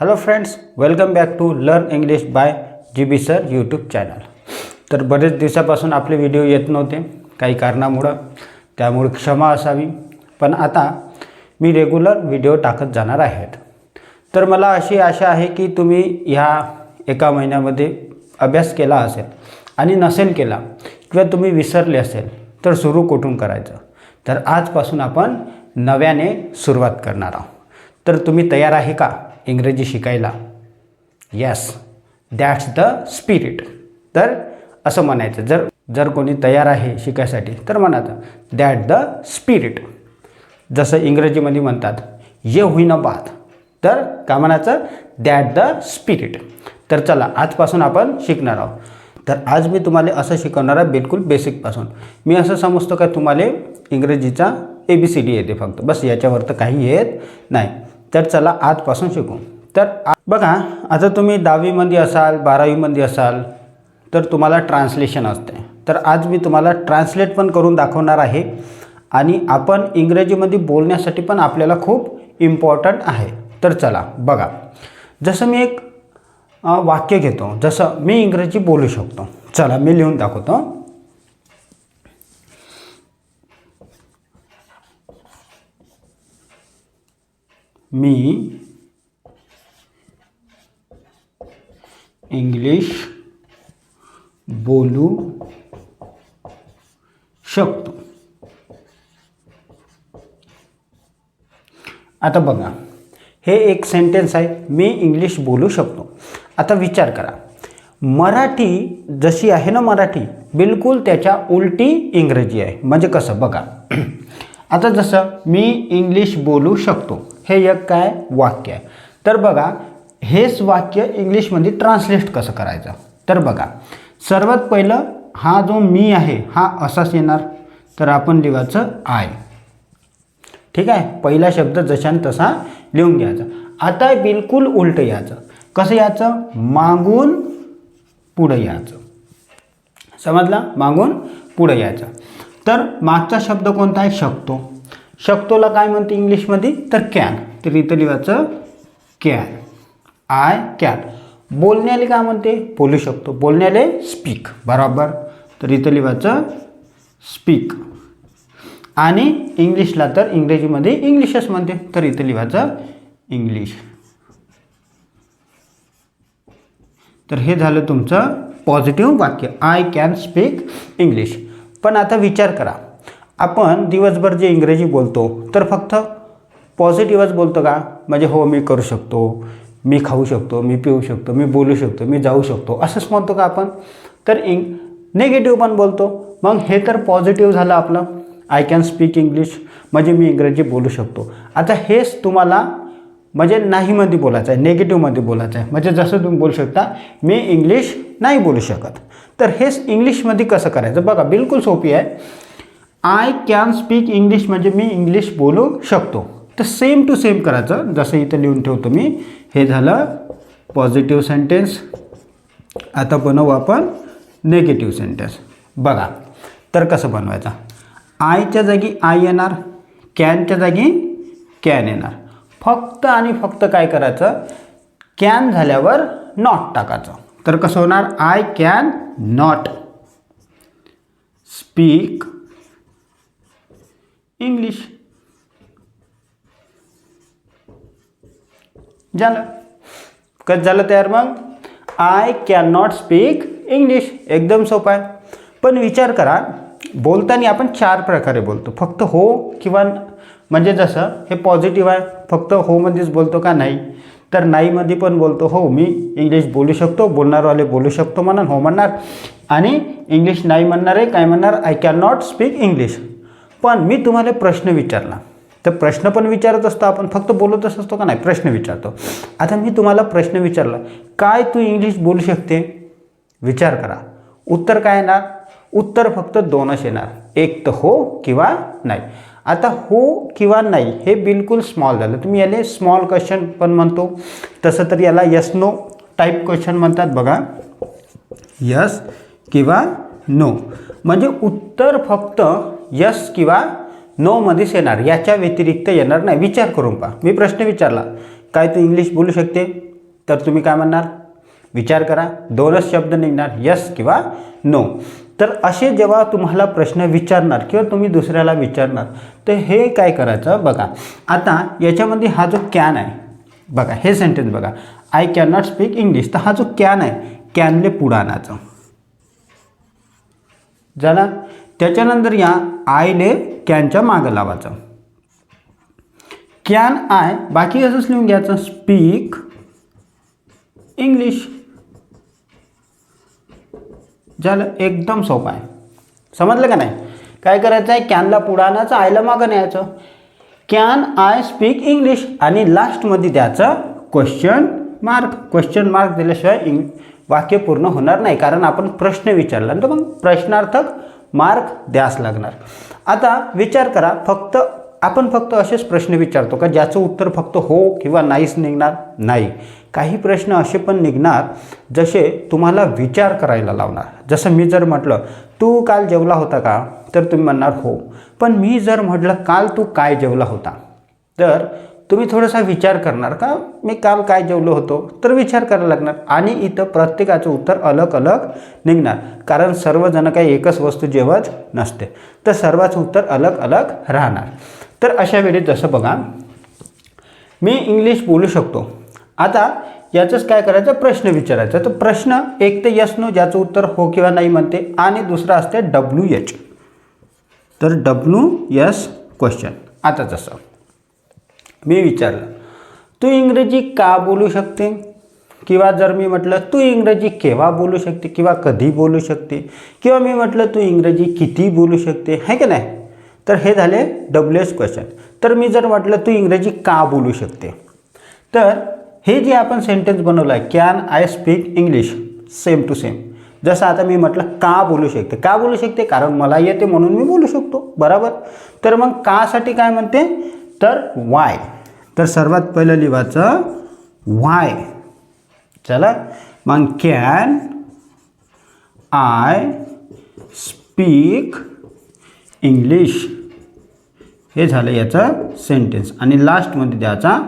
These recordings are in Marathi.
Hello friends, welcome back to learn English by GB sir YouTube channel. तर बरेच दिवसापासून आपले व्हिडिओ येत नव्हते काही कारणामुळं, त्यामुळे क्षमा असावी. पण आता मी रेग्युलर व्हिडिओ टाकत जाणार आहेत. तर मला अशी आशा आहे की तुम्ही ह्या एका महिन्यामध्ये अभ्यास केला असेल आणि नसेल केला किंवा तुम्ही विसरले असेल तर सुरू कुठून करायचं. तर आजपासून आपण नव्याने सुरुवात करणार आहोत. तर तुम्ही तयार आहे का इंग्रजी शिकायला? Yes, that's the spirit. तर असं म्हणायचं, जर कोणी तयार आहे शिकायसाठी तर म्हणायचं दॅट द स्पिरिट. जसं इंग्रजीमध्ये म्हणतात ये होईना बात, तर का म्हणायचं दॅट द स्पिरिट. तर चला आजपासून आपण शिकणार आहोत. तर आज मी तुम्हाला असं शिकवणार आहे बिलकुल बेसिकपासून. मी असं समजतो का तुम्हाला इंग्रजीचा ABCD येते फक्त, बस याच्यावर तर काही येत नाही. तर चला आजपासून शिकू. तर बघा, आता तुम्ही 10वीमध्ये असाल, 12वीमध्ये असाल तर तुम्हाला ट्रान्सलेशन असते. तर आज मी तुम्हाला ट्रान्सलेट पण करून दाखवणार आहे आणि आपण इंग्रजीमध्ये बोलण्यासाठी पण आपल्याला खूप इम्पॉर्टंट आहे. तर चला बघा, जसं मी एक वाक्य घेतो, जसं मी इंग्रजी बोलू शकतो. चला मी लिहून दाखवतो. मी इंग्लिश बोलू शकतो. आता बघा, हे एक सेंटेन्स आहे, मी इंग्लिश बोलू शकतो. आता विचार करा, मराठी जशी आहे ना, मराठी बिलकुल त्याच्या उलटी इंग्रजी आहे. म्हणजे कसं बघा, आता जसं मी इंग्लिश बोलू शकतो हे एक काय वाक्य आहे. तर बघा, हेच वाक्य इंग्लिशमध्ये ट्रान्सलेट कसं करायचं. तर बघा, सर्वात पहिलं हा जो मी आहे हा असाच येणार. तर आपण लिहायचं आय. ठीक आहे, पहिला शब्द जशान तसा लिहून घ्यायचा. आता बिलकुल उलटं यायचं. कसं यायचं? मागून पुढं यायचं. समजला? मागून पुढं यायचं. तर मागचा शब्द कोणता आहे? शकतो. शकतोला काय म्हणते इंग्लिशमध्ये? तर कॅन. तर इथं लिहायचं कॅन. I can. बोलण्याला काय म्हणते? बोलू शकतो. बोलण्याला स्पीक. बरोबर. तर इथं लिहायचं स्पीक. आणि इंग्लिशला तर इंग्रजीमध्ये इंग्लिशच म्हणते. तर इथं लिहायचं इंग्लिश. तर हे झालं तुमचं पॉझिटिव्ह वाक्य, आय कॅन स्पीक इंग्लिश. पण आता विचार करा, आपण दिवसभर जे इंग्रजी बोलतो तर फक्त पॉझिटिव्हच बोलतो का? म्हणजे हो मी करू शकतो, मी खाऊ शकतो, मी पिऊ शकतो, मी बोलू शकतो, मी जाऊ शकतो असंच म्हणतो का आपण? तर नेगेटिव्ह पण बोलतो. मग हे तर पॉझिटिव्ह झालं आपलं, आय कॅन स्पीक इंग्लिश, म्हणजे मी इंग्रजी बोलू शकतो. आता हेच तुम्हाला म्हणजे नाहीमध्ये बोलायचं आहे, नेगेटिव्हमध्ये बोलायचं आहे. म्हणजे जसं तुम्ही बोलू शकता मी इंग्लिश नाही बोलू शकत. तर हेच इंग्लिशमध्ये कसं करायचं बघा, बिलकुल सोपी आहे. आय कॅन स्पीक इंग्लिश म्हणजे मी इंग्लिश बोलू शकतो. तर सेम टू सेम करायचं. जसं इथं लिहून ठेवतो मी. हे झालं पॉझिटिव्ह सेंटेन्स. आता बनवू आपण नेगेटिव्ह सेंटेन्स. बघा, तर कसं बनवायचं? आयच्या जागी आय येणार, कॅनच्या जागी कॅन येणार. फक्त आणि फक्त काय करायचं? कॅन झाल्यावर नॉट टाकायचं. तर कसं होणार? I can not speak English. झालं. कसं झालं तयार? मग I can not speak English. एकदम सोपं आहे. पण विचार करा, बोलताना आपण 4 प्रकारे बोलतो. फक्त हो किंवा म्हणजे जसं हे पॉझिटिव्ह आहे, फक्त होमध्येच बोलतो का? नाही. तर नाहीमध्ये पण बोलतो. हो मी इंग्लिश बोलू शकतो, बोलणारवाले बोलू शकतो म्हणून हो म्हणणार. आणि इंग्लिश नाही म्हणणारे काय म्हणणार? I can not speak English. पण मी तुम्हाला प्रश्न विचारला तर प्रश्न पण विचारत असतो आपण, फक्त बोलतच असतो का? नाही, प्रश्न विचारतो. आता मी तुम्हाला प्रश्न विचारला, काय तू इंग्लिश बोलू शकते? विचार करा. उत्तर काय येणार? उत्तर फक्त 2च येणार, एक तर हो किंवा नाही. आता हो किंवा नाही हे बिलकुल स्मॉल झालं. तुम्ही याला स्मॉल क्वेश्चन पण म्हणतो, तसं तर याला यस नो टाईप क्वेश्चन म्हणतात. बघा, यस किंवा नो म्हणजे उत्तर फक्त यस किंवा नोमध्येच येणार, याच्या व्यतिरिक्त येणार नाही. विचार करून पहा. मी प्रश्न विचारला, काय तू इंग्लिश बोलू शकते? तर तुम्ही काय म्हणणार? विचार करा, दोनच शब्द निघणार, यस किंवा नो. तर असे जेव्हा तुम्हाला प्रश्न विचारणार किंवा तुम्ही दुसऱ्याला विचारणार तर हे काय करायचं बघा. आता याच्यामध्ये हा जो कॅन आहे बघा, हे सेंटेन्स बघा, I can not speak English. तर हा जो कॅन आहे, कॅनले पुढं आणायचं झाला. त्याच्यानंतर या आयले कॅनच्या मागं लावायचं. कॅन आय बाकी असंच लिहून घ्यायचं, स्पीक इंग्लिश. झालं, एकदम सोपं आहे. समजलं का नाही? काय करायचं आहे, कॅनला पुढं आणायचं, आयला मागं न्यायचं. कॅन आय स्पीक इंग्लिश आणि लास्टमध्ये द्यायचं क्वेश्चन मार्क. क्वेश्चन मार्क दिल्याशिवाय वाक्य पूर्ण होणार नाही, कारण आपण प्रश्न विचारला तर मग प्रश्नार्थक मार्क द्यास लागणार. आता विचार करा, आपण फक्त असेच प्रश्न विचारतो का ज्याचं उत्तर फक्त हो किंवा नाहीच निघणार? नाही. काही प्रश्न असे पण निघणार जसे तुम्हाला विचार करायला लावणार. जसं मी जर म्हटलं तू काल जेवला होता का, तर तुम्ही म्हणणार हो. पण मी जर म्हटलं काल तू काय जेवला होता, तर तुम्ही थोडासा विचार करणार का मी काल काय जेवलो होतो, तर विचार करायला लागणार. आणि इथं प्रत्येकाचं उत्तर अलग अलग निघणार, कारण सर्वजण काही एकच वस्तू जेवत नसते, तर सर्वांचं उत्तर अलग अलग राहणार. तर अशा वेळी जसं बघा, मी इंग्लिश बोलू शकतो. आता याचंच काय करायचं, प्रश्न विचारायचा. तर प्रश्न एक तर यस नो, ज्याचं उत्तर हो किंवा नाही म्हणते, आणि दुसरं असते WH. तर WS क्वेश्चन. आता जसं मी विचारलं तू इंग्रजी का बोलू शकते, किंवा जर मी म्हटलं तू इंग्रजी केव्हा बोलू शकते किंवा कधी बोलू शकते, किंवा मी म्हटलं तू इंग्रजी किती बोलू शकते, है की नाही, तर हे झाले WH क्वेश्चन. तर मी जर म्हटलं तू इंग्रजी का बोलू शकते, तर हे जे आपण सेंटेन्स बनवलं आहे, can I speak English, same to same. जसं आता मी म्हटलं का बोलू शकते, का बोलू शकते, कारण मला येते म्हणून मी बोलू शकतो, बरोबर. तर मग कासाठी काय म्हणते, तर वाय. तर सर्वात पहिलं लिहायचं वाय. चला, मग कॅन आय स्पीक इंग्लिश, हे झालं याचं सेंटेन्स. आणि लास्टमध्ये द्यायचा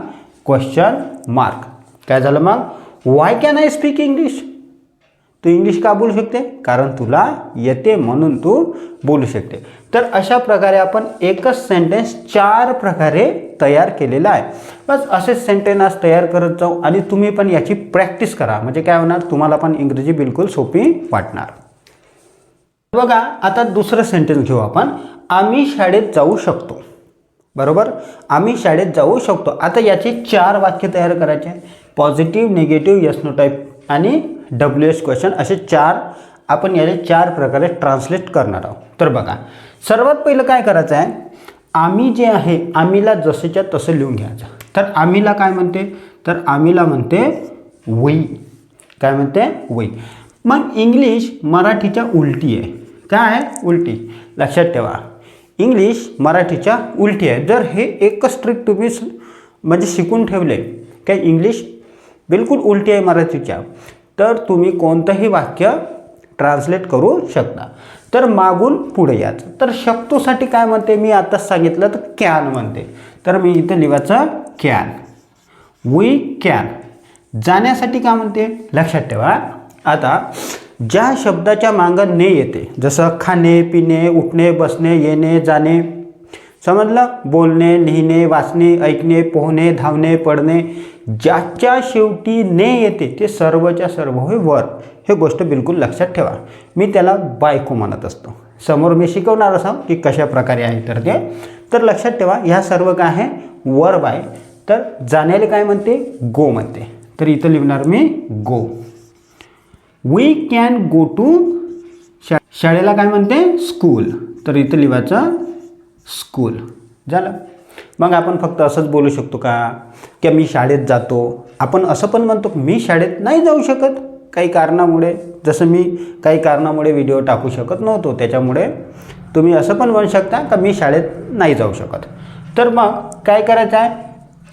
क्वेश्चन मार्क. काय झालं मग, why can I speak English, तू इंग्लिश का बोलू शकते, कारण तुला येते म्हणून तू बोलू शकते. तर अशा प्रकारे आपण एकच सेंटेन्स 4 प्रकारे तयार केलेला आहे. बस असेच सेंटेन्स तयार करत जाऊ आणि तुम्ही पण याची प्रॅक्टिस करा, म्हणजे काय होणार, तुम्हाला पण इंग्रजी बिलकुल सोपी वाटणार. बघा, आता दुसरं सेंटेन्स घेऊ आपण. आम्ही शाळेत जाऊ शकतो, बरोबर, आम्ही शाळेत जाऊ शकतो. आता याचे 4 वाक्य तयार करायचे, positive, negative, yes no type आणि WH क्वेश्चन, असे 4 आपण याचे 4 प्रकारे ट्रान्सलेट करणार आहोत. तर बघा, सर्वात पहिलं काय करायचं आहे, आम्ही जे आहे आम्हीला जसेच्या तसं लिहून घ्यायचं. तर आम्हीला काय म्हणते, तर आम्हीला म्हणते वी. काय म्हणते, वी. मग इंग्लिश मराठीच्या उलटी आहे. काय उलटी, लक्षात ठेवा, इंग्लिश मराठीच्या उलटी आहे. जर हे एकच ट्रिक तुम्ही म्हणजे शिकून ठेवले काय इंग्लिश बिलकुल उलटी आहे मराठीच्या, तर तुम्ही कोणतंही वाक्य ट्रान्सलेट करू शकता. तर मागून पुढे यायचं. तर शकतोसाठी काय म्हणते, मी आताच सांगितलं, तर कॅन म्हणते. तर मी इथं लिहायचं कॅन, वी कॅन. जाण्यासाठी काय म्हणते, लक्षात ठेवा. आता ज्या शब्दाच्या मागं ने येते, जसं खाणे, पिणे, उठणे, बसणे, येणे, जाणे, समजलं, बोलणे, लिहिणे, वाचणे, ऐकणे, पोहणे, धावणे, पडणे, ज्याच्या शेवटी ने येते ते सर्वच्या सर्व होय वर. हे गोष्ट बिलकुल लक्षात ठेवा. मी त्याला बायको म्हणत असतो. समोर मी शिकवणार असं की कशा प्रकारे आहे तर ते. तर लक्षात ठेवा, ह्या सर्व काय आहे, वर बाय. तर जाण्याला काय म्हणते, गो म्हणते. तर इथं लिहिणार मी गो. वी कॅन गो टू, शाळेला काय म्हणते, स्कूल. तर इथं लिहायचं स्कूल. झालं. मग आपण फक्त असंच बोलू शकतो का की मी शाळेत जातो. आपण असं पण म्हणतो मी शाळेत नाही जाऊ शकत काही कारणामुळे, जसं मी काही कारणामुळे व्हिडिओ टाकू शकत नव्हतो, त्याच्यामुळे तुम्ही असं पण म्हणू शकता का मी शाळेत नाही जाऊ शकत. तर मग काय करायचं आहे,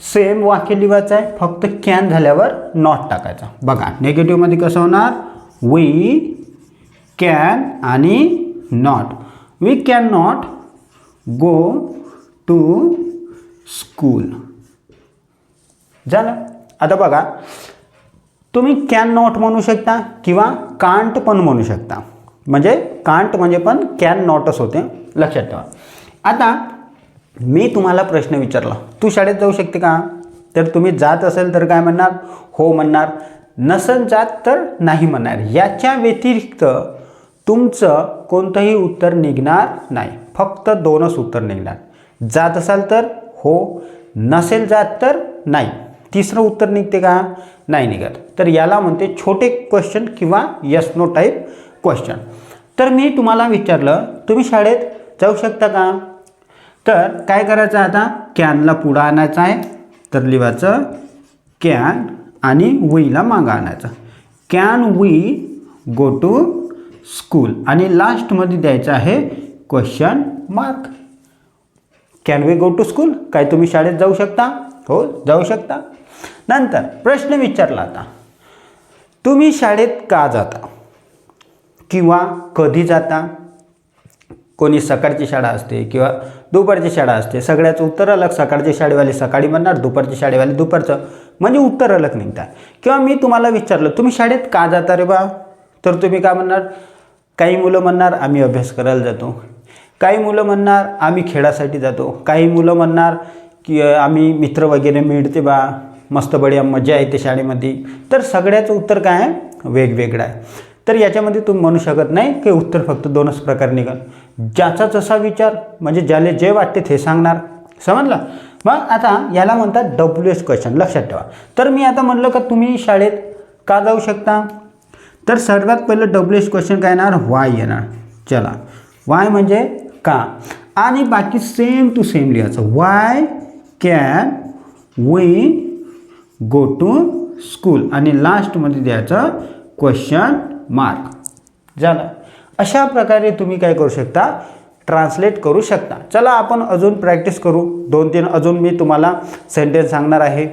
सेम वाक्य लिहायचं आहे, फक्त कॅन झाल्यावर नॉट टाकायचा. बघा निगेटिव्हमध्ये कसं होणार, वी कॅन आणि not. We can not go to school. झालं. आता बघा, तुम्ही कॅन नॉट म्हणू शकता किंवा कांट पण म्हणू शकता. म्हणजे कांट म्हणजे पण कॅन नॉटच होते, लक्षात ठेवा. आता मी तुम्हाला प्रश्न विचारला, तू शाळेत जाऊ शकते का? तर तुम्ही जात असेल तर काय म्हणणार? हो म्हणणार. नसेल जात तर नाही म्हणणार. याच्या व्यतिरिक्त तुमचं कोणतंही उत्तर निघणार नाही. फक्त दोनच उत्तर निघणार. जात असाल तर हो, नसेल जात तर नाही. तिसरं उत्तर निघते का? नाही निघत. तर याला म्हणते छोटे क्वेश्चन किंवा यस नो टाईप क्वेश्चन. तर मी तुम्हाला विचारलं, तुम्ही शाळेत जाऊ शकता का? तर काय करायचं? आता कॅनला पुढं आणायचं आहे, तर लिहायचं कॅन आणि वीला मागं आणायचं. Can we go to school आणि लास्टमध्ये द्यायचं आहे question mark. Can we go to school? काय तुम्ही शाळेत जाऊ शकता? हो, जाऊ शकता. नंतर प्रश्न विचारला, आता तुम्ही शाळेत का जाता किंवा कधी जाता? कोणी सकाळची शाळा असते किंवा दुपारची शाळा असते. सगळ्याचं उत्तर अलग. सकाळची शाळेवाले सकाळी म्हणणार, दुपारची शाळेवाले दुपारचं, म्हणजे उत्तर अलग निघतात. किंवा मी तुम्हाला विचारलं, तुम्ही शाळेत का जाता रे बा? तर तुम्ही काय म्हणणार? काही मुलं म्हणणार आम्ही अभ्यास करायला जातो, काही मुलं म्हणणार आम्ही खेळासाठी जातो, काही मुलं म्हणणार की आम्ही मित्र वगैरे मिळते बा, मस्त बढिया मजा येते शाळेमध्ये. तर सगळ्याचं उत्तर काय आहे? वेगवेगळं आहे. तर याच्यामध्ये तुम्ही म्हणू शकत नाही की उत्तर फक्त दोनच प्रकार निघाल. ज्याचा जसा विचार, म्हणजे ज्याला जे वाटते ते सांगणार. समजलं? मग आता याला म्हणतात WH क्वेश्चन, लक्षात ठेवा. तर मी आता म्हणलं का तुम्ही शाळेत का जाऊ शकता? तर सर्वात पहिलं WH क्वेश्चन काय येणार? वाय येणार. चला, वाय म्हणजे का, आणि बाकी सेम टू सेम लिहायचं. Why can we go to school आणि लास्टमध्ये द्यायचं क्वेश्चन मार्क. झालं. अशा प्रकारे तुम्ही काय करू शकता? ट्रान्सलेट करू शकता. चला आपण अजून प्रॅक्टिस करू. 2-3 अजून मी तुम्हाला सेंटेन्स सांगणार आहे.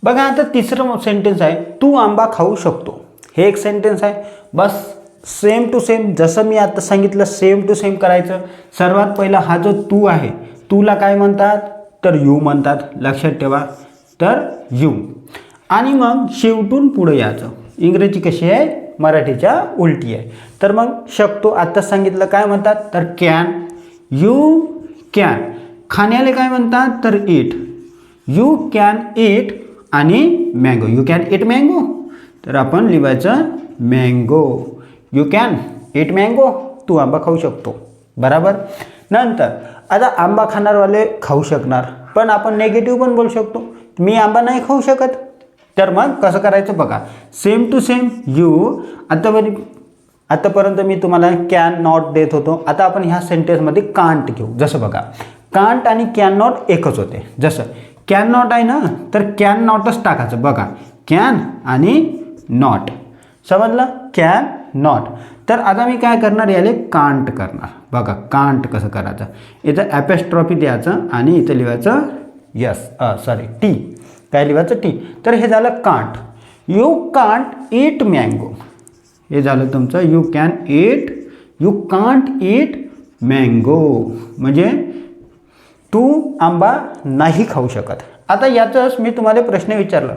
बघा, आता तिसरं सेंटेन्स आहे, तू आंबा खाऊ शकतो. हे एक सेंटेन्स आहे. बस सेम टू सेम जसं मी आता सांगितलं सेम टू सेम करायचं. सर्वात पहिला हा जो तू आहे, तूला काय म्हणतात? तर यू म्हणतात. लक्षात ठेवा. तर यू. आणि मग शेवटून पुढे यायचं. इंग्रजी कशी आहे? मराठीच्या उलटी आहे. तर मग शकतो, आत्ताच सांगितलं काय म्हणतात? तर कॅन. You can. खाण्याला काय म्हणतात? तर इट. You can eat. आणि mango. You can eat mango. तर आपण लिहायचं mango. You can eat mango. तू आंबा खाऊ शकतो. बरोबर. नंतर आता आंबा खाणारवाले खाऊ शकणार, पण आपण नेगेटिव्ह पण बोलू शकतो. मी आंबा नाही खाऊ शकत. तर मग कसं करायचं बघा. Same to same you. आतापर्यंत मी तुम्हाला कॅन नॉट देत होतो. आता आपण ह्या सेंटेन्समध्ये कांट घेऊ. जसं बघा, कांट आणि कॅन नॉट एकच होते. जसं कॅन नॉट आहे ना, तर कॅन नॉटच टाकायचं. बघा, कॅन आणि नॉट. समजलं? Can not. तर आता मी काय करणार? याले कांट करणार. बघा कांट कसं करायचं. इथं ॲपेस्ट्रॉफी द्यायचं आणि इथं लिहायचं टी. काय लिहायचं? टी. तर हे झालं can't. You can't eat mango. हे झालं तुमचं you can eat. You can't eat mango म्हणजे तू आंबा नाही खाऊ शकत. आता याचंच मी तुम्हाला प्रश्न विचारला,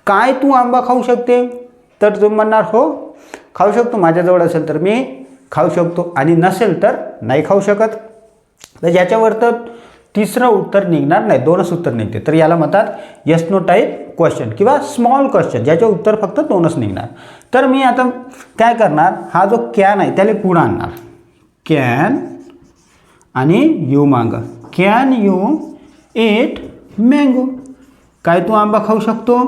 काय तू आंबा खाऊ शकते? तर तुम्ही म्हणणार हो खाऊ शकतो. माझ्याजवळ असेल तर मी खाऊ शकतो आणि नसेल तर नाही खाऊ शकत. तर याच्यावर तर तिसरं उत्तर निघणार नाही, दोनच उत्तर निघते. तर याला म्हणतात यस नो टाईप क्वेश्चन किंवा स्मॉल क्वेश्चन, ज्याचे उत्तर फक्त दोनच निघणार. तर मी आता काय करणार? हा जो कॅन आहे त्याला पुढं आणणार. कॅन आणि यू मागं. Can you eat mango. काय तू आंबा खाऊ शकतो?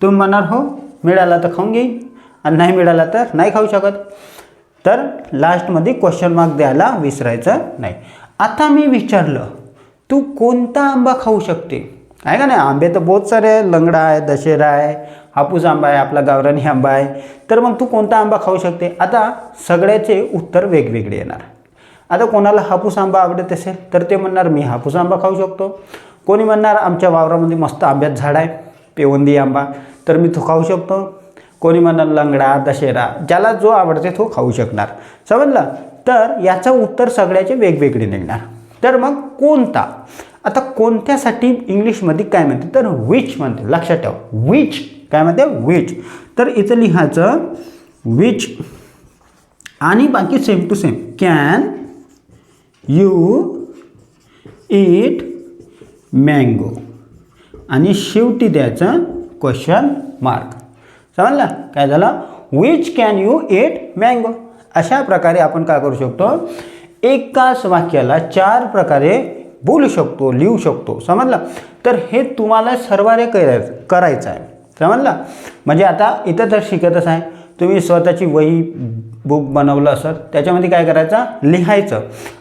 तुम्ही म्हणणार हो, मिळाला तर खाऊन घेईन आणि नाही मिळाला तर नाही खाऊ शकत. तर लास्टमध्ये क्वेश्चन मार्क द्यायला विसरायचं नाही. आता मी विचारलं, तू कोणता आंबा खाऊ शकते? आहे का नाही? आंबे तर बहुत सारे आहे. लंगडा आहे, दशेरा आहे, हापूस आंबा आहे, आपला गावरानी आंबा आहे. तर मग तू कोणता आंबा खाऊ शकते? आता सगळ्याचे उत्तर वेगवेगळे येणार. आता कोणाला हापूस आंबा आवडत असेल तर ते म्हणणार मी हापूस आंबा खाऊ शकतो. कोणी म्हणणार आमच्या वावरामध्ये मस्त आंब्याचं झाड आहे, पेवंदी आंबा, तर मी तो खाऊ शकतो. कोणी म्हणणार लंगडा, दशेरा, ज्याला जो आवडते तो खाऊ शकणार. समजलं? तर याचं उत्तर सगळ्याचे वेगवेगळे निघणार. तर मग कोणता? आता कोणत्यासाठी इंग्लिशमध्ये काय म्हणते? तर विच म्हणते. लक्षात ठेवा. विच काय म्हणते विच. तर इथं लिहायचं विच आणि बाकी same to same. Can you eat mango आणि शेवटी द्यायचं क्वेश्चन मार्क. समजलं काय झालं. Which can you eat mango. अशा प्रकारे आपण काय करू शकतो, एकाच वाक्याला 4 प्रकारे बोलू शकतो, लिहू शकतो. समजलं. तर हे तुम्हाला सर्वारे करायचं आहे. समजलं. म्हणजे आता इथं तर शिकतच आहे, तुम्ही स्वतःची वही बुक बनवलं असत, त्याच्यामध्ये काय करायचं, लिहायचं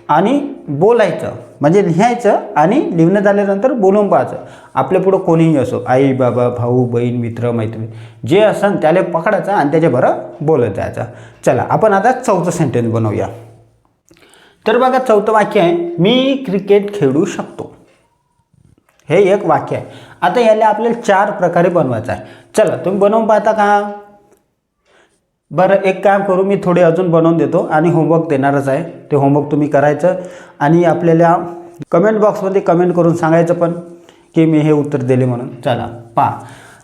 आणि बोलायचं. म्हणजे लिहायचं आणि लिहिणं झाल्यानंतर बोलून पाहायचं. आपल्या पुढं कोणीही असो, आई बाबा भाऊ बहीण मित्र मैत्रीण जे असन त्याला पकडायचं आणि त्याच्याबरोबर बोलत जायचं. चला आपण आता 4थं सेंटेन्स बनवूया. तर बघा 4थं वाक्य आहे, मी क्रिकेट खेळू शकतो. हे एक वाक्य आहे. आता याला आपल्याला 4 प्रकारे बनवायचं आहे. चला तुम्ही बनवून पाहता का. बरं एक काम करू, मी थोडे अजून बनवून देतो आणि होमवर्क देणारच आहे. ते होमवर्क तुम्ही करायचं आणि आपल्याला कमेंट बॉक्समध्ये कमेंट करून सांगायचं पण की मी हे उत्तर दिले म्हणून. चला पहा.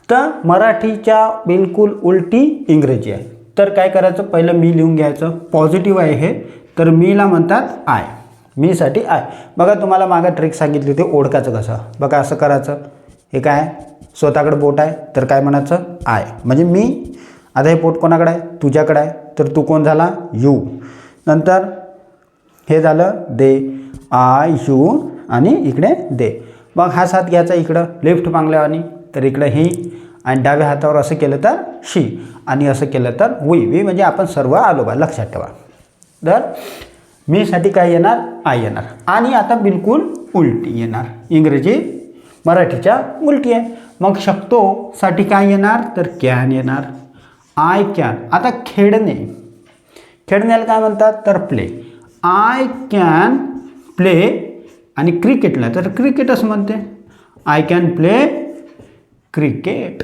तर मराठीच्या बिलकुल उलटी इंग्रजी आहे. तर काय करायचं, पहिलं मी लिहून घ्यायचं. पॉझिटिव्ह आहे हे, तर मीला म्हणतात आय. मीसाठी आय. बघा तुम्हाला मागं ट्रिक सांगितली होती ओळखायचं कसं. बघा असं करायचं. हे काय स्वतःकडे बोट आहे तर काय म्हणायचं आय म्हणजे मी. आता हे पोट कोणाकडे आहे, तुझ्याकडे आहे, तर तू कोण झाला यू. नंतर हे झालं दे, आय यू आणि इकडे दे. मग हा हात घ्यायचा इकडं लेफ्ट मागल्यावानी, तर इकडं ही आणि डाव्या हातावर असं केलं तर शी आणि असं केलं तर वी. वी म्हणजे आपण सर्व आलो बा, लक्षात ठेवा. तर मीसाठी काय येणार आय येणार. आणि आता बिलकुल उलटी येणार. इंग्रजी मराठीच्या उलटी आहे. मग शकतो साठी काय येणार तर कॅन येणार. I can. आता खेळणे, खेळण्याला काय म्हणतात तर प्ले. आय कॅन प्ले आणि क्रिकेटला तर क्रिकेट असं म्हणते. I can play cricket.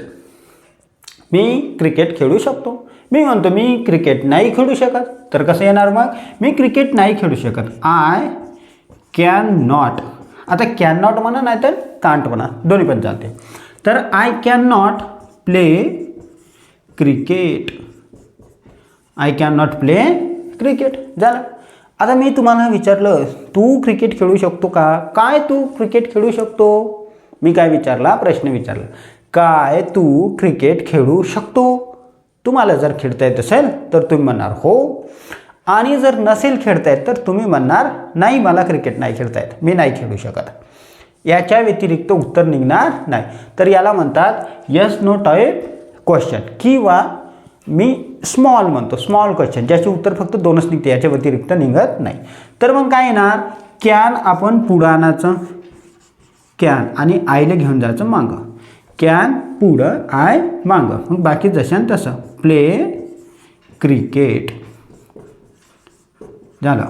मी क्रिकेट खेळू शकतो. मी म्हणतो मी क्रिकेट नाही खेळू शकत, तर कसं येणार मग, मी क्रिकेट नाही खेळू शकत. I can not. आता कॅन नॉट म्हणा नाही तर कांट म्हणा, दोन्ही पण चालते. तर I can not play cricket. I can not play cricket झालं. आता मी तुम्हाला विचारलं तू क्रिकेट खेळू शकतो का, काय तू क्रिकेट खेळू शकतो. मी काय विचारला, प्रश्न विचारला काय तू क्रिकेट खेळू शकतो. तुम्हाला जर खेळता येत असेल तर तुम्ही म्हणणार हो, आणि जर नसेल खेळता येत तर तुम्ही म्हणणार नाही मला क्रिकेट नाही खेळता येत, मी नाही खेळू शकत. याच्या व्यतिरिक्त उत्तर निघणार नाही. तर याला म्हणतात यस नो टाईप क्वेश्चन किंवा मी स्मॉल म्हणतो, स्मॉल क्वेश्चन ज्याचे उत्तर फक्त 2च निघते, याच्या व्यतिरिक्त निघत नाही. तर मग काय येणार, कॅन आपण पुढं आणायचं, कॅन आणि आयला घेऊन जायचं मागं. कॅन पुढं आय मागं. मग बाकी जशान तसं प्ले क्रिकेट झालं.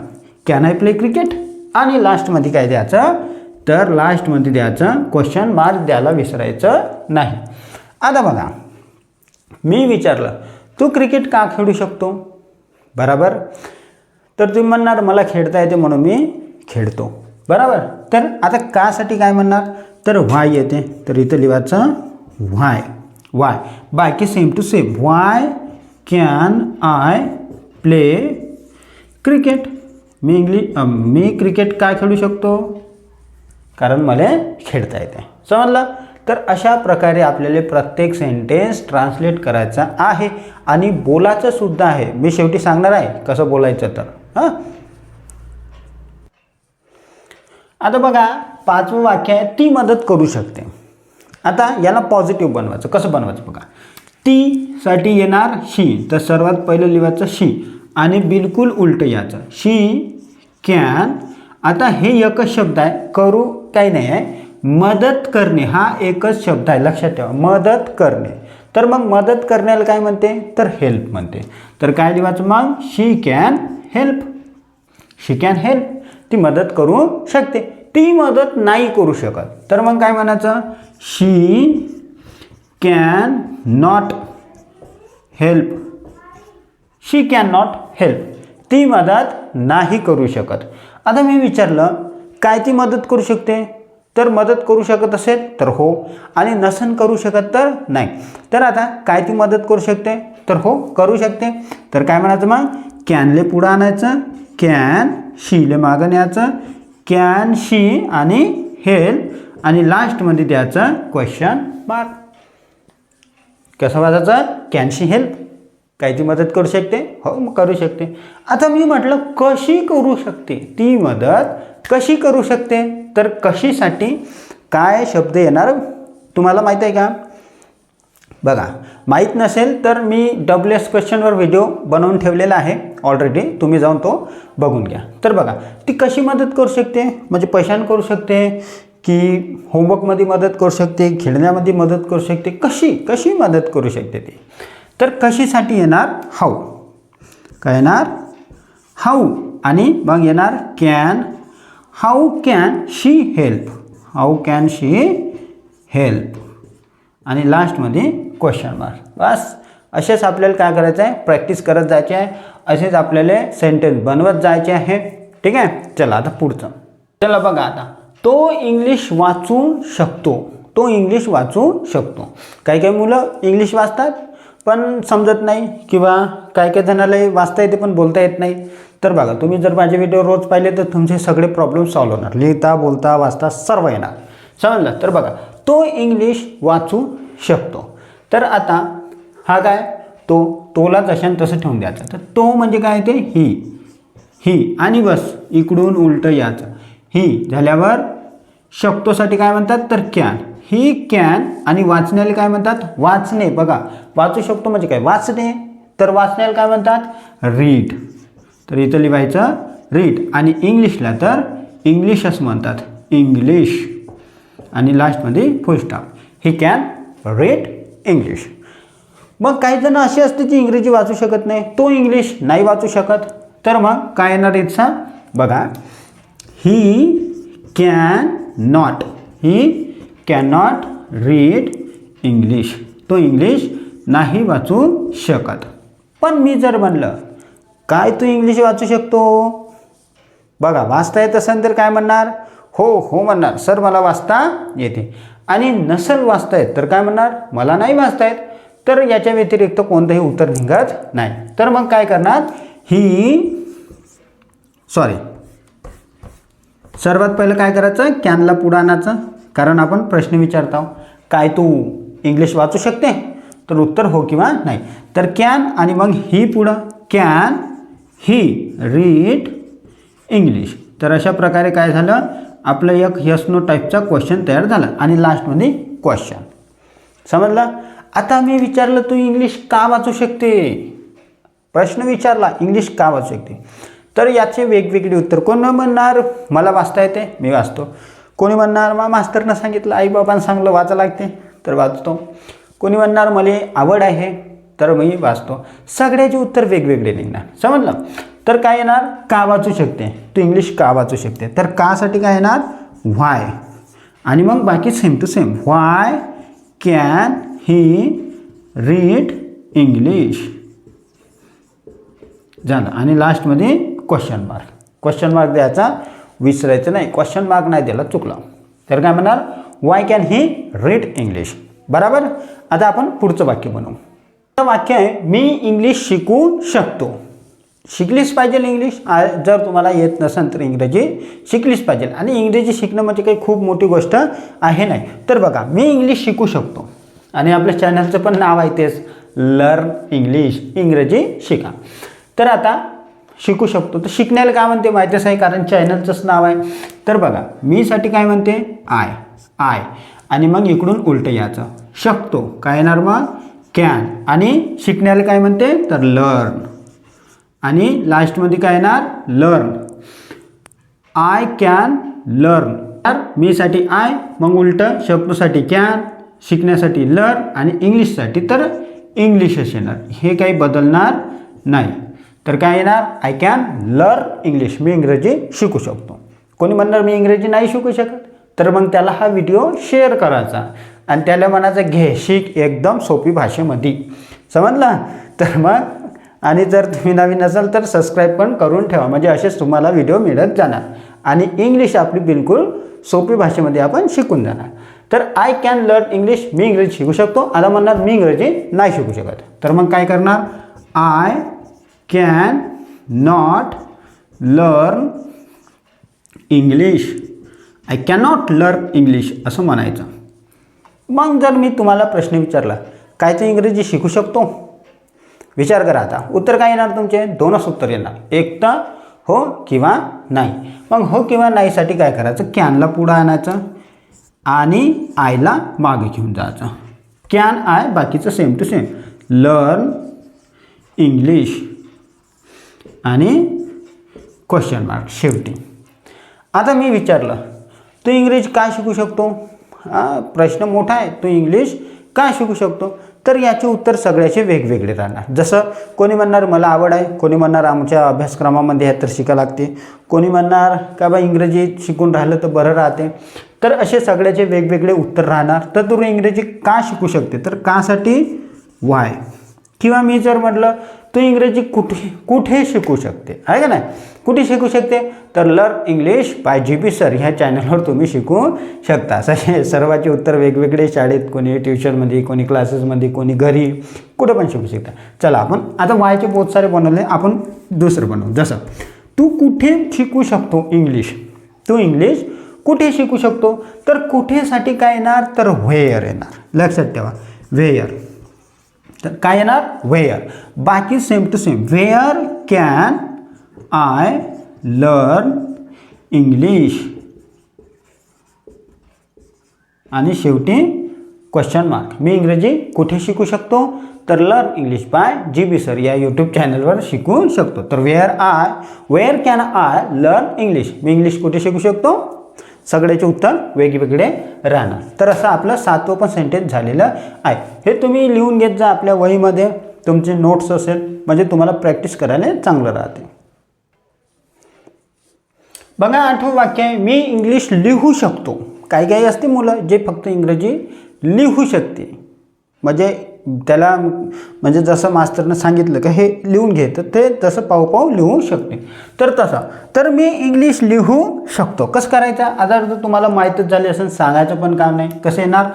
Can I play cricket. आणि लास्टमध्ये काय द्यायचं तर लास्टमध्ये द्यायचं क्वेश्चन मार्क द्यायला विसरायचं नाही. आता बघा मी विचारलं तू क्रिकेट का खेळू शकतो, बरोबर. तर तुम्ही म्हणणार मला खेळता येते म्हणून मी खेळतो, बरोबर. तर आता कासाठी काय म्हणणार तर व्हाय येते, तर इथं लिहायचं व्हाय. वाय बाकी same to same. Why can I play cricket. मी क्रिकेट का खेळू शकतो, कारण मला खेळता येते. समजलं. तर अशा प्रकारे आपल्याला प्रत्येक सेंटेन्स ट्रान्सलेट करायचा आहे आणि बोलायचं सुद्धा आहे. मी शेवटी सांगणार आहे कसं बोलायचं तर. हां आता बघा 5वं वाक्य आहे ती मदत करू शकते. आता याला पॉझिटिव्ह बनवायचं. कसं बनवायचं बघा. ती साठी येणार शी, तर सर्वात पहिलं लिहायचं शी आणि बिलकुल उलटं याचं शी कॅन. आता हे एकच शब्द आहे, करू काही नाही आहे. मदत करणे हा एकच शब्द आहे, लक्षात ठेवा. मदत करणे. तर मग मदत करण्याला काय म्हणते तर हेल्प म्हणते. तर काय लिहायचं मग she can help. She can help. ती मदत करू शकते. ती मदत नाही करू शकत, तर मग काय म्हणायचं she can not help. She can not help. ती मदत नाही करू शकत. आता मी विचारलं काय ती मदत करू शकते, तर मदत करू शकत असेल तर हो, आणि नसन करू शकत तर नाही. तर आता काय ती मदत करू शकते, तर हो करू शकते. तर काय म्हणायचं मग, कॅनले पुढं आणायचं, कॅन, शीले मागं न्यायचं, कॅन शी आणि हेल्प, आणि लास्टमध्ये द्यायचं क्वेश्चन मार्क. कसं वाचायचं, कॅन शी हेल्प, काय ती मदत करू शकते, हो मग करू शकते. आता मी म्हटलं कशी करू शकते, ती मदत कशी करू शकते, तर कशीसाठी काय शब्द येणार तुम्हाला माहीत आहे का. बघा, माहीत नसेल तर मी WS क्वेश्चनवर व्हिडिओ बनवून ठेवलेला आहे ऑलरेडी, तुम्ही जाऊन तो बघून घ्या. तर बघा ती कशी मदत करू शकते, म्हणजे पैशाने करू शकते की होमवर्कमध्ये मदत करू शकते, खेळण्यामध्ये मदत करू शकते, कशी मदत करू शकते ती. तर कशीसाठी येणार हाऊ, काय येणार हाऊ, आणि मग येणार can, how can she help, how can she help, आणि लास्टमध्ये क्वेश्चन मार्क. बस असेच आपल्याला काय करायचं आहे, प्रॅक्टिस करत जायचे आहे, असेच आपल्याला सेंटेन्स बनवत जायचे आहे. ठीक आहे, चला आता पुढचं. चला बघा, आता तो इंग्लिश वाचू शकतो, तो इंग्लिश वाचू शकतो. काही मुलं इंग्लिश वाचतात पण समजत नाही, किंवा काही जणाला वाचता येते पण बोलता येत नाही. तर बघा, तुम्ही जर माझे व्हिडिओ रोज पाहिले तर तुमचे सगळे प्रॉब्लेम सॉल्व्ह होणार, लिहिता बोलता वाचता सर्व येणार. समजलं. तर बघा, तो इंग्लिश वाचू शकतो. तर आता हा काय, तोला जशान तसं ठेवून द्यायचं. तर तो म्हणजे काय, ते ही, आणि बस इकडून उलटं याचं. ही झाल्यावर शकतोसाठी काय म्हणतात, तर कॅन, ही कॅन, आणि वाचण्याला काय म्हणतात, वाचणे. बघा, वाचू शकतो म्हणजे काय, वाचणे. तर वाचण्याला काय म्हणतात, रीड. तर इथं लिहायचं रीड, आणि इंग्लिशला तर इंग्लिशच म्हणतात, इंग्लिश, आणि लास्टमध्ये full stop. He can read English. मग काही जण असे असते जी इंग्रजी वाचू शकत नाही, तो इंग्लिश नाही वाचू शकत. तर मग काय येणार इथं बघा, he can not, he can not read English, तो इंग्लिश नाही वाचू शकत. पण मी जर म्हणलं काय तू इंग्लिश वाचू शकतो, बघा वाचता येत असेल तर काय म्हणणार, हो म्हणणार, सर मला वाचता येते. आणि नसेल वाचता येत तर काय म्हणणार, मला नाही वाचता येत. तर याच्या व्यतिरिक्त कोणतंही उत्तर निघत नाही. तर मग काय करणार, सर्वात पहिलं काय करायचं, कॅनला पुढं आणायचं, कारण आपण प्रश्न विचारतो, काय तू इंग्लिश वाचू शकते, तर उत्तर हो किंवा नाही. तर कॅन, आणि मग ही पुढं, कॅन ही रीड इंग्लिश. तर अशा प्रकारे काय झालं, आपलं एक यस नो टाईपचा क्वेश्चन तयार झाला, आणि लास्टमध्ये क्वेश्चन. समजलं. आता मी विचारलं तू इंग्लिश का वाचू शकते, प्रश्न विचारला इंग्लिश का वाचू शकते, तर याचे वेगवेगळे उत्तर. कोण म्हणणार मला वाचता येते, मी वाचतो. कोणी म्हणणार मास्तरनं सांगितलं, आई बाबांना सांगलं वाचा लागते, तर वाचतो. कोणी म्हणणार मला आवड आहे, तर मी वाचतो. सगळ्याचे उत्तर वेगवेगळे निघणार. समजलं. तर काय येणार, का वाचू शकते, तू इंग्लिश का वाचू शकते. तर कासाठी काय येणार, व्हाय, आणि मग बाकी same to same, why can he read English झालं, आणि लास्टमध्ये क्वेश्चन मार्क. क्वेश्चन मार्क द्यायचा, विसरायचं नाही. क्वेश्चन मार्क नाही दिला चुकला. तर काय म्हणणार, Y can he read English. बरोबर. आता आपण पुढचं वाक्य बनवू. वाक्य आहे, मी इंग्लिश शिकू शकतो. शिकलीच पाहिजे इंग्लिश. जर तुम्हाला येत नसेल तर इंग्रजी शिकलीच पाहिजे, आणि इंग्रजी शिकणं म्हणजे काही खूप मोठी गोष्ट आहे नाही. तर बघा, मी इंग्लिश शिकू शकतो, आणि आपल्या चॅनलचं पण नाव आहे तेच, लर्न इंग्लिश, इंग्रजी शिका. तर आता शिकू शकतो, तर शिकण्याला काय म्हणते माहितीच आहे, कारण चॅनलचंच नाव आहे. तर बघा, मीसाठी काय म्हणते, आय, आणि मग इकडून उलटं याचं, शकतो काय येणार मग, कॅन, आणि शिकण्याला काय म्हणते, तर लर्न, आणि लास्टमध्ये काय येणार, लर्न. I can learn. तर मीसाठी आय, मग उलटं शकतोसाठी कॅन, शिकण्यासाठी लर्न, आणि इंग्लिशसाठी तर इंग्लिशच येणार. हे काही बदलणार नाही. तर काय येणार, आय कॅन लर्न इंग्लिश, मी इंग्रजी शिकू शकतो. कोणी म्हणणार मी इंग्रजी नाही शिकू शकत, तर मग त्याला हा व्हिडिओ शेअर करायचा, आणि त्याला म्हणायचं घे शिक एकदम सोपी भाषेमध्ये. समजलं. तर मग, आणि जर तुम्ही नवीन असाल तर सबस्क्राईब पण करून ठेवा, म्हणजे असेच तुम्हाला व्हिडिओ मिळत जाणार. आणि इंग्लिश आपली बिलकुल सोपी भाषेमध्ये आपण शिकून जाणार. तर आय कॅन लर्न इंग्लिश, मी इंग्रजी शिकू शकतो. आता म्हणणार मी इंग्रजी नाही शिकू शकत, तर मग काय करणार, I can not learn English, I cannot learn English असं म्हणायचं. मग जर मी तुम्हाला प्रश्न विचारला काय ते इंग्रजी शिकू शकतो, विचार करा. आता उत्तर काय येणार तुमचे, दोनच उत्तर येणार, एक तर हो किंवा नाही. मग हो किंवा नाहीसाठी काय करायचं, कॅनला पुढं आणायचं आणि आयला मागे घेऊन जायचं. कॅन आय बाकीचं same to same, learn English आणि क्वेश्चन मार्क शेवटी. आता मी विचारलं तू इंग्रजी काय शिकू शकतो, प्रश्न मोठा आहे, तू इंग्लिश काय शिकू शकतो, तर याचे उत्तर सगळ्याचे वेगवेगळे राहणार. जसं कोणी म्हणणार मला आवड आहे, कोणी म्हणणार आमच्या अभ्यासक्रमामध्ये आहे तर शिकायला लागते, कोणी म्हणणार का बा इंग्रजी शिकून राहिलं तर बरं राहते. तर असे सगळ्याचे वेगवेगळे उत्तर राहणार. तर तू इंग्रजी का शिकू शकते, तर कासाठी वाय. किंवा मी जर म्हटलं तू इंग्रजी कुठे शिकू शकते, आहे का नाही, कुठे शिकू शकते, तर learn English by GB sir ह्या चॅनलवर तुम्ही शिकू शकता. असे सर्वांचे उत्तर वेगवेगळे, शाळेत कोणी ट्युशनमध्ये, कोणी क्लासेसमध्ये, कोणी घरी, कुठं पण शिकू शकता. चला आपण आता वायचे बहुत सारे बनवले, आपण दुसरं बनवू. जसं तू कुठे शिकू शकतो इंग्लिश, तू इंग्लिश कुठे शिकू शकतो, तर कुठेसाठी काय येणार, तर व्हेअर येणार. लक्षात ठेवा व्हेअर, तर काय येणार व्हेअर. बाकी same to same, where can I learn English आणि शेवटी क्वेश्चन मार्क. मी इंग्रजी कुठे शिकू शकतो, तर learn English by GB sir या यूट्यूब चॅनलवर शिकू शकतो. तर where can I learn English, मी इंग्लिश कुठे शिकू शकतो, सगळ्याचे उत्तर वेगवेगळे राहणार. तर असं आपलं 7वं पण सेंटेन्स झालेलं आहे. हे तुम्ही लिहून घेत जा आपल्या वहीमध्ये, तुमचे नोट्स असेल म्हणजे तुम्हाला प्रॅक्टिस करायला चांगलं राहते. बघा 8वं वाक्य आहे, मी इंग्लिश लिहू शकतो. काही काही असते मुलं जे फक्त इंग्रजी लिहू शकते, म्हणजे त्याला म्हणजे जसं मास्तरनं सांगितलं का हे लिहून घे, तर ते तसं पाहू लिहू शकते. तर तसा, तर मी इंग्लिश लिहू शकतो. कसं करायचं, आता जर तुम्हाला माहीतच झाले असेल, सांगायचं पण काम नाही. कसं येणार,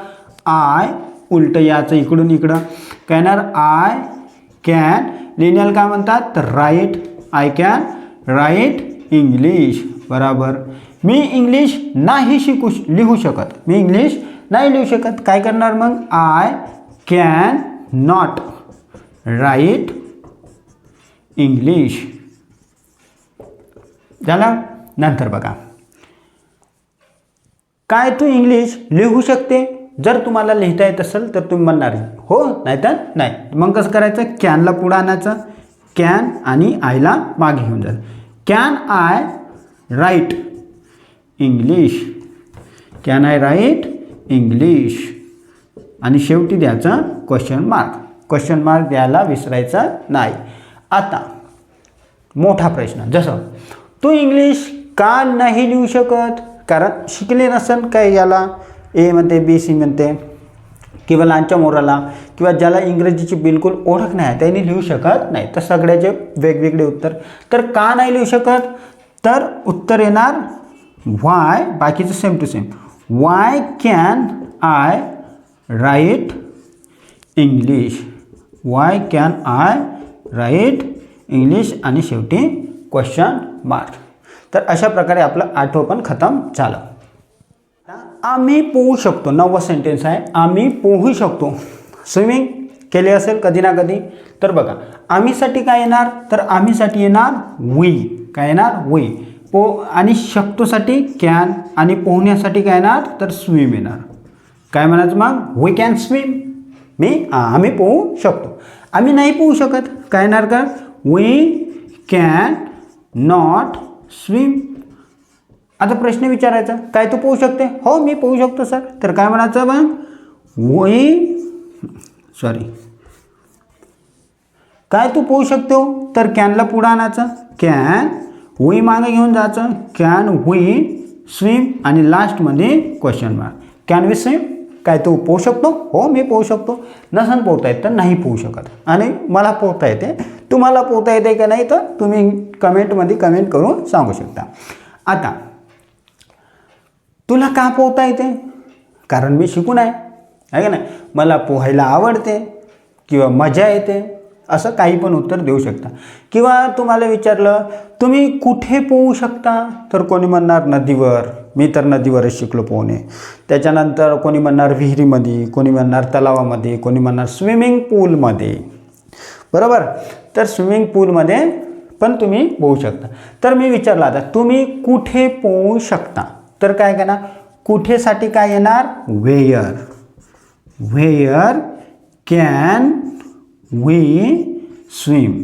आय उलटं याचं इकडून इकडं काय येणार, आय कॅन, लिहिण्याला काय म्हणतात, तर write, I can write English बराबर. मी इंग्लिश नाही लिहू शकत, मी इंग्लिश नाही लिहू शकत, काय करणार मग, I can not write English. झालं. नंतर बघा, काय तू इंग्लिश लिहू शकते, जर तुम्हाला लिहिता येत असेल तर तुम्ही म्हणणार हो, नाही तर नाही. मग कसं करायचं, कॅनला पुढं आणायचं, कॅन आणि आयला मागे घेऊन जायचं. Can I write English, can I write English आणि शेवटी द्यायचं क्वेश्चन मार्क. क्वेश्चन मार्क द्यायला विसरायचं नाही. आता मोठा प्रश्न, जसं तू इंग्लिश का नाही लिहू शकत, कारण शिकले नसेल काय, याला A म्हणते, BC म्हणते, किंवा लहानच्या मोराला, किंवा ज्याला इंग्रजीची बिलकुल ओळख नाही त्यांनी लिहू शकत नाही. तर सगळ्याचे वेगवेगळे उत्तर. तर का नाही लिहू शकत, तर उत्तर येणार वाय, बाकीचं same to same, why can I write English, why can I write English आणि शेवटी क्वेश्चन मार्क. तर अशा प्रकारे आपलं 8वं पण खतम झालं. आम्ही पोहू शकतो, 9वं सेंटेन्स आहे, आम्ही पोहू शकतो. स्विमिंग केले असेल कधी ना कधी. तर बघा आम्हीसाठी काय येणार, तर आम्हीसाठी येणार वी, काय येणार वी. आणि शकतोसाठी कॅन आणि पोहण्यासाठी काय येणार, तर स्विम येणार. काय म्हणायचं मग, वी कॅन स्विम, आम्ही पोहू शकतो. आम्ही नाही पोहू शकत, काय येणार का, वी कॅन नॉट स्विम. आता प्रश्न विचारायचा, काय तू पोहू शकते, हो मी पोहू शकतो सर. तर काय म्हणायचं मग, काय तू पोहू शकतो, तर कॅनला पुढं आणायचं, कॅन वी मागे घेऊन जायचं, कॅन वी स्विम आणि लास्टमध्ये question mark. Can we swim, काय तू पोहू शकतो, हो मी पोहू शकतो. नसन पोहता येत तर नाही पोहू शकत. आणि मला पोहता येते, तुम्हाला पोहता येते का नाही तर तुम्ही कमेंटमध्ये कमेंट करून सांगू शकता. आता तुला का पोहता येते? कारण मी शिकून आहे का नाही, मला पोहायला आवडते किंवा मजा येते, असं काही पण उत्तर देऊ शकता. किंवा तुम्हाला विचारलं तुम्ही कुठे पोहू शकता, तर कोणी म्हणणार नदीवर, मी तर नदीवरच शिकलो पोहणे. त्याच्यानंतर कोणी म्हणणार विहिरीमध्ये, कोणी म्हणणार तलावामध्ये, कोणी म्हणणार स्विमिंग पूलमध्ये. बरोबर, तर स्विमिंग पूलमध्ये पण तुम्ही पोहू शकता. तर मी विचारलं आता तुम्ही कुठे पोहू शकता, तर काय करणार, कुठेसाठी काय येणार, where. Where can we swim.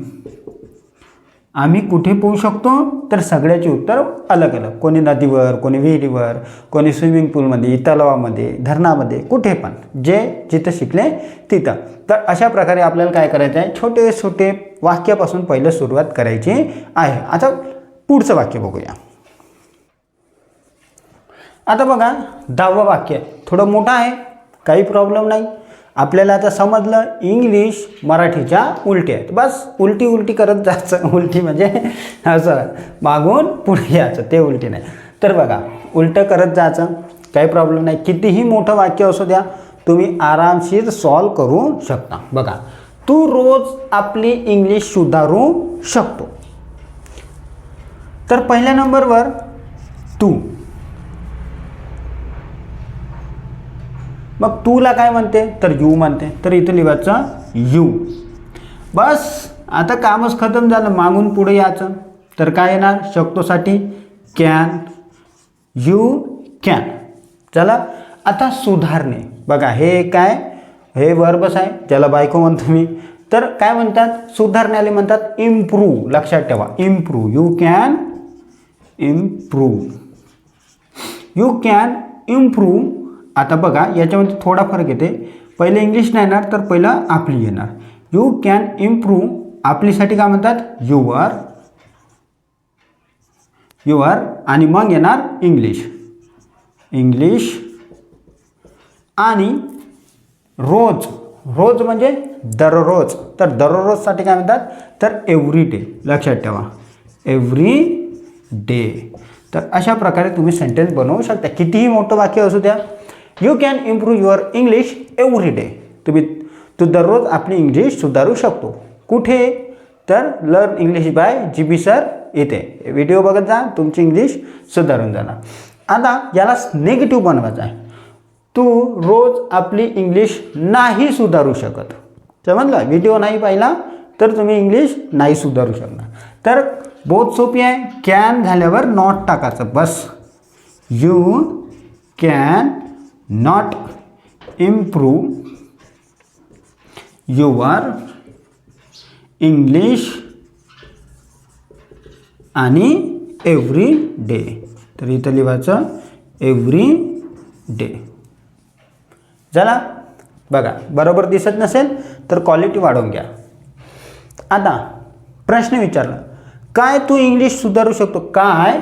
आम्ही कुठे पोहू शकतो, तर सगळ्याचे उत्तर अलग अलग. कोणी नदीवर, कोणी विहिरीवर, कोणी स्विमिंग पूलमध्ये, तलावामध्ये, धरणामध्ये, कुठे पण, जे जिथं शिकले तिथं. तर अशा प्रकारे आपल्याला काय करायचं आहे, छोटे छोटे वाक्यापासून पहिलं सुरुवात करायची आहे. आता पुढचं वाक्य बघूया. आता बघा 10वं वाक्य थोडं मोठं आहे, काही प्रॉब्लेम नाही. आपल्याला आता समजलं इंग्लिश मराठीच्या उलटी आहेत. बस उलटी उलटी करत जायचं. उलटी म्हणजे असं मागून पुढे यायचं, ते उलटी नाही. तर बघा उलटं करत जायचं, काही प्रॉब्लेम नाही. कितीही मोठं वाक्य असू द्या, तुम्ही आरामशीर सॉल्व करू शकता. बघा, तू रोज आपली इंग्लिश सुधारू शकतो. तर पहिल्या नंबरवर तू. मग तूला काय म्हणते, तर यू म्हणते. तर इथं लिहायचं यू. बस आता कामच खतम झालं, मागून पुढे यायचं. तर काय येणार, शकतोसाठी कॅन, यू कॅन. चला आता सुधारणे. बघा हे काय, हे वर्बच आहे, ज्याला बायको म्हणतो मी. तर काय म्हणतात, सुधारण्याला म्हणतात इम्प्रूव्ह. लक्षात ठेवा, improve. You can improve. You can improve. आता बघा याच्यामध्ये थोडा फरक येते. पहिले इंग्लिश नाही येणार, तर पहिलं आपली येणार. You can improve. आपलीसाठी काय म्हणतात, युअर. युअर आणि मग येणार इंग्लिश. इंग्लिश आणि रोज. रोज म्हणजे दररोज. तर दररोजसाठी काय म्हणतात, तर एव्हरी डे. लक्षात ठेवा, एव्हरी डे. तर अशा प्रकारे तुम्ही सेंटेन्स बनवू शकता. कितीही मोठं वाक्य असू द्या. You can improve your English every day. तू दररोज आपली इंग्लिश सुधारू शकतो. कुठे, तर learn English by GB sir इथे व्हिडिओ बघत जा, तुमची इंग्लिश सुधारून जाणार. आता याला निगेटिव्ह बनवायचं आहे. तू रोज आपली इंग्लिश नाही सुधारू शकत. समजलं, व्हिडिओ नाही पाहिला तर तुम्ही इंग्लिश नाही सुधारू शकणार. तर बहुत सोपी आहे. कॅन झाल्यावर नॉट टाकायचं बस. You can not improve your English आणि एव्हरी डे. तर इथं लिहायचं एव्हरी डे. झाला. बघा बरोबर दिसत नसेल तर क्वालिटी वाढवून घ्या. आता प्रश्न विचारला, काय तू इंग्लिश सुधारू शकतो? काय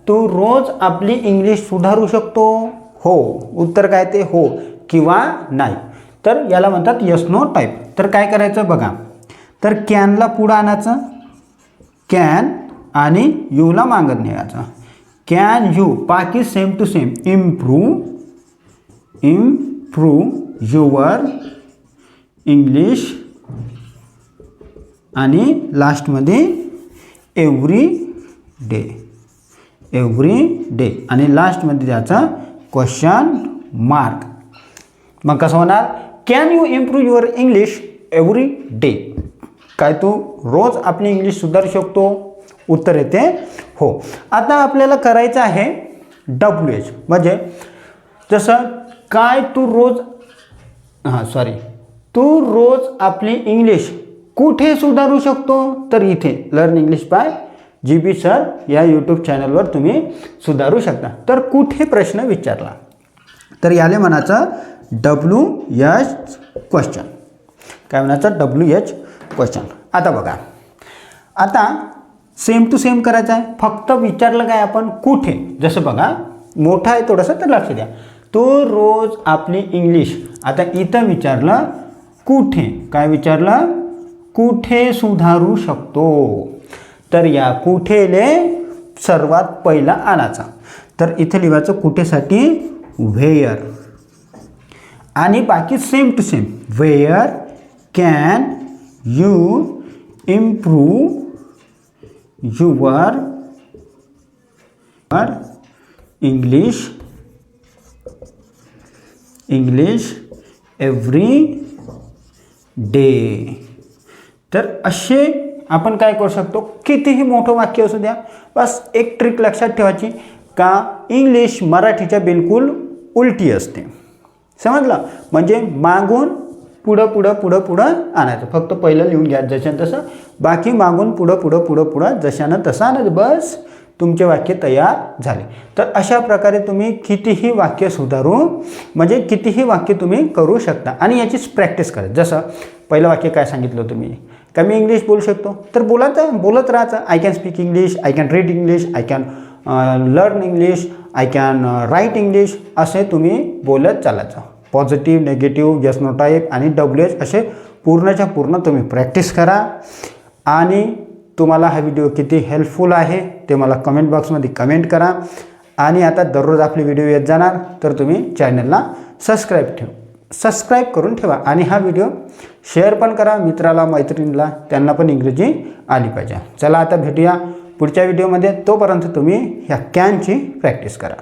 तू रोज आपली इंग्लिश सुधारू शकतो? हो. उत्तर काय ते हो किंवा नाही. तर याला म्हणतात यस नो टाईप. तर काय करायचं बघा, तर कॅनला पुढं आणायचं, कॅन आणि यूला मागत न्यायचं. कॅन यू, बाकी same to same. Improve your English आणि लास्टमध्ये एव्हरी डे. एव्हरी डे आणि लास्टमध्ये द्यायचा क्वेश्चन मार्क. मग कसं होणार, can you improve your English every day. काय तू रोज आपली इंग्लिश सुधारू शकतो? उत्तर येते हो. आता आपल्याला करायचं आहे WH, म्हणजे जसं काय तू रोज, तू रोज आपली इंग्लिश कुठे सुधारू शकतो? तर इथे learn English by GB sir या यूट्यूब चॅनलवर तुम्ही सुधारू शकता. तर कुठे प्रश्न विचारला, तर याले म्हणायचं WH क्वेश्चन. काय म्हणायचं, WH क्वेश्चन. आता बघा, आता सेम टू सेम करायचं आहे. फक्त विचारलं काय आपण, कुठे. जसं बघा मोठं आहे थोडंसं, तर लक्ष द्या. तो रोज आपली इंग्लिश. आता इथं विचारलं कुठे. काय विचारलं, कुठे सुधारू शकतो. तर या कुठेले सर्वात पहिला आणायचा. तर इथे लिहायचं कुठेसाठी व्हेअर, आणि बाकी same to same. Where can you improve your English every day. तर असे आपण काय करू शकतो, कितीही मोठं वाक्य असू द्या, बस एक ट्रिक लक्षात ठेवायची का इंग्लिश मराठीच्या बिलकुल उलटी असते. समजलं? म्हणजे मागून पुढं पुढं पुढं पुढं आणायचं. फक्त पहिलं लिहून घ्या जशानं तसं, बाकी मागून पुढं पुढं पुढं पुढं जशानं तसं आणायचं. बस तुमचे वाक्य तयार झाले. तर अशा प्रकारे तुम्ही कितीही वाक्य सुधारू, म्हणजे कितीही वाक्य तुम्ही करू शकता. आणि याचीच प्रॅक्टिस करा. जसं पहिलं वाक्य काय सांगितलं तुम्ही, का मी इंग्लिश बोलू शकतो, तर बोलत राहायचं. I can speak English, I can read English, I can learn English, I can write English, असे तुम्ही बोलत चालायचं. Positive, negative, yes no type आणि WH असे पूर्णच्या पूर्ण तुम्ही प्रॅक्टिस करा. आणि तुम्हाला हा व्हिडिओ किती हेल्पफुल आहे ते मला कमेंट बॉक्समध्ये कमेंट करा. आणि आता दररोज आपले व्हिडिओ येत जाणार, तर तुम्ही चॅनलला सबस्क्राईब करून ठेवा. आणि हा व्हिडिओ शेअर पण करा मित्राला, मैत्रिणीला, त्यांना पण इंग्रजी आली पाहिजे. चला आता भेटूया पुढच्या व्हिडिओमध्ये. तोपर्यंत तुम्ही ह्या कॅनची प्रॅक्टिस करा.